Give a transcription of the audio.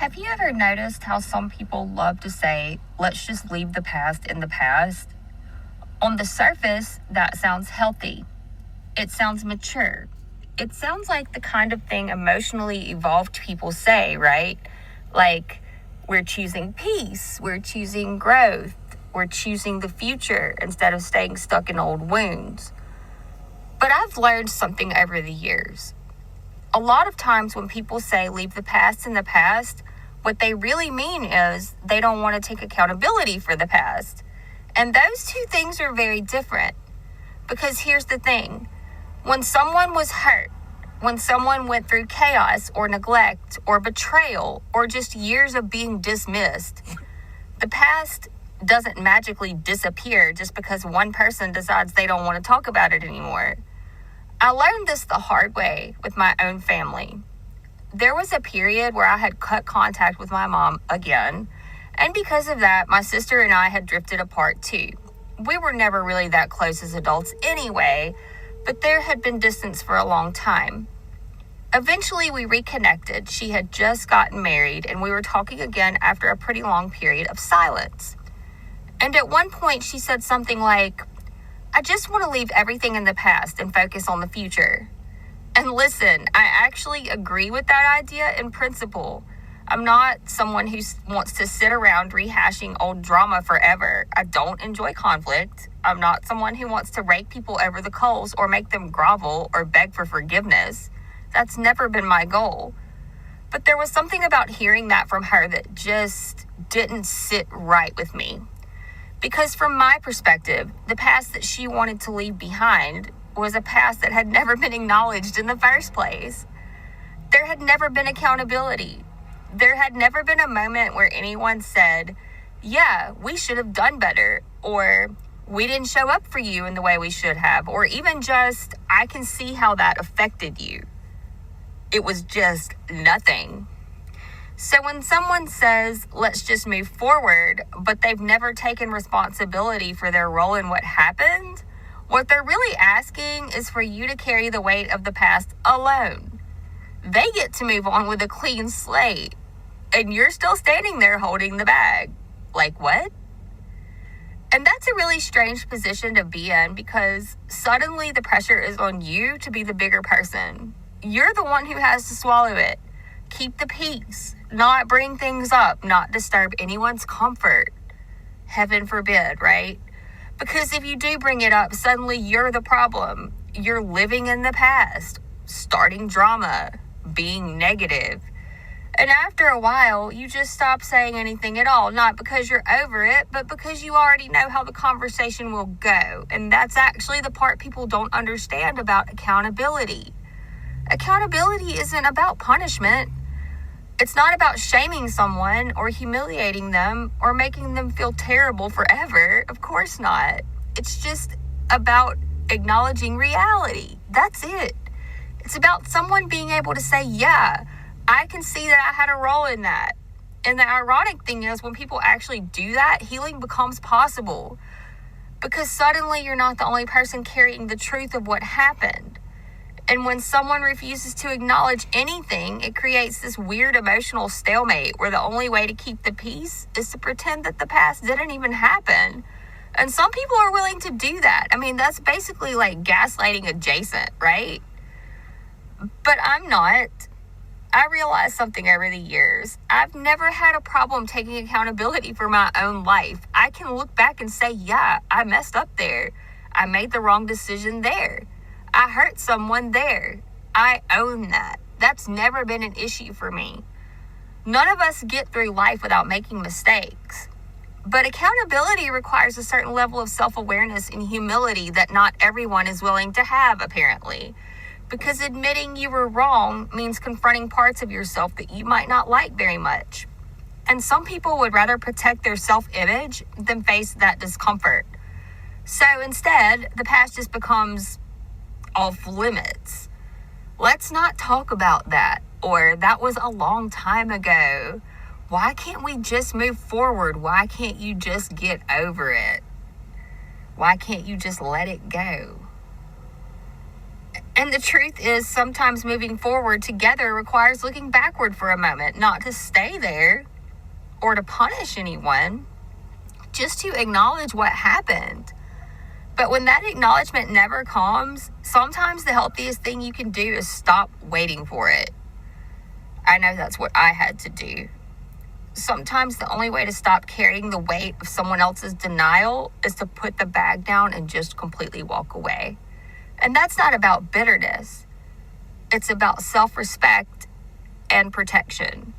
Have you ever noticed how some people love to say, let's just leave the past in the past? On the surface, that sounds healthy. It sounds mature. It sounds like the kind of thing emotionally evolved people say, right? Like, we're choosing peace, we're choosing growth, we're choosing the future instead of staying stuck in old wounds. But I've learned something over the years. A lot of times when people say leave the past in the past, what they really mean is they don't want to take accountability for the past. And those two things are very different. Because here's the thing. When someone was hurt, when someone went through chaos or neglect or betrayal or just years of being dismissed, the past doesn't magically disappear just because one person decides they don't want to talk about it anymore. I learned this the hard way with my own family. There was a period where I had cut contact with my mom again, and because of that, my sister and I had drifted apart too. We were never really that close as adults anyway, but there had been distance for a long time. Eventually, we reconnected. She had just gotten married, and we were talking again after a pretty long period of silence. And at one point, she said something like, I just want to leave everything in the past and focus on the future. And listen, I actually agree with that idea in principle. I'm not someone who wants to sit around rehashing old drama forever. I don't enjoy conflict. I'm not someone who wants to rake people over the coals or make them grovel or beg for forgiveness. That's never been my goal. But there was something about hearing that from her that just didn't sit right with me. Because from my perspective, the past that she wanted to leave behind was a past that had never been acknowledged in the first place. There had never been accountability. There had never been a moment where anyone said, yeah, we should have done better, or we didn't show up for you in the way we should have, or even just, I can see how that affected you. It was just nothing. So when someone says, let's just move forward, but they've never taken responsibility for their role in what happened, what they're really asking is for you to carry the weight of the past alone. They get to move on with a clean slate, and you're still standing there holding the bag. Like what? And that's a really strange position to be in because suddenly the pressure is on you to be the bigger person. You're the one who has to swallow it. Keep the peace, not bring things up, not disturb anyone's comfort. Heaven forbid, right? Because if you do bring it up, suddenly you're the problem. You're living in the past, starting drama, being negative. And after a while, you just stop saying anything at all, not because you're over it, but because you already know how the conversation will go. And that's actually the part people don't understand about accountability. Accountability isn't about punishment. It's not about shaming someone or humiliating them or making them feel terrible forever. Of course not. It's just about acknowledging reality. That's it. It's about someone being able to say, yeah, I can see that I had a role in that. And the ironic thing is when people actually do that, healing becomes possible. Because suddenly you're not the only person carrying the truth of what happened. And when someone refuses to acknowledge anything, it creates this weird emotional stalemate where the only way to keep the peace is to pretend that the past didn't even happen. And some people are willing to do that. I mean, that's basically like gaslighting adjacent, right? But I'm not. I realized something over the years. I've never had a problem taking accountability for my own life. I can look back and say, yeah, I messed up there. I made the wrong decision there. I hurt someone there. I own that. That's never been an issue for me. None of us get through life without making mistakes. But accountability requires a certain level of self-awareness and humility that not everyone is willing to have, apparently. Because admitting you were wrong means confronting parts of yourself that you might not like very much. And some people would rather protect their self-image than face that discomfort. So instead, the past just becomes off limits. Let's not talk about that. Or that was a long time ago. Why can't we just move forward? Why can't you just get over it? Why can't you just let it go? And the truth is, sometimes moving forward together requires looking backward for a moment, not to stay there or to punish anyone, just to acknowledge what happened. But when that acknowledgement never comes, sometimes the healthiest thing you can do is stop waiting for it. I know that's what I had to do. Sometimes the only way to stop carrying the weight of someone else's denial is to put the bag down and just completely walk away. And that's not about bitterness. It's about self-respect and protection.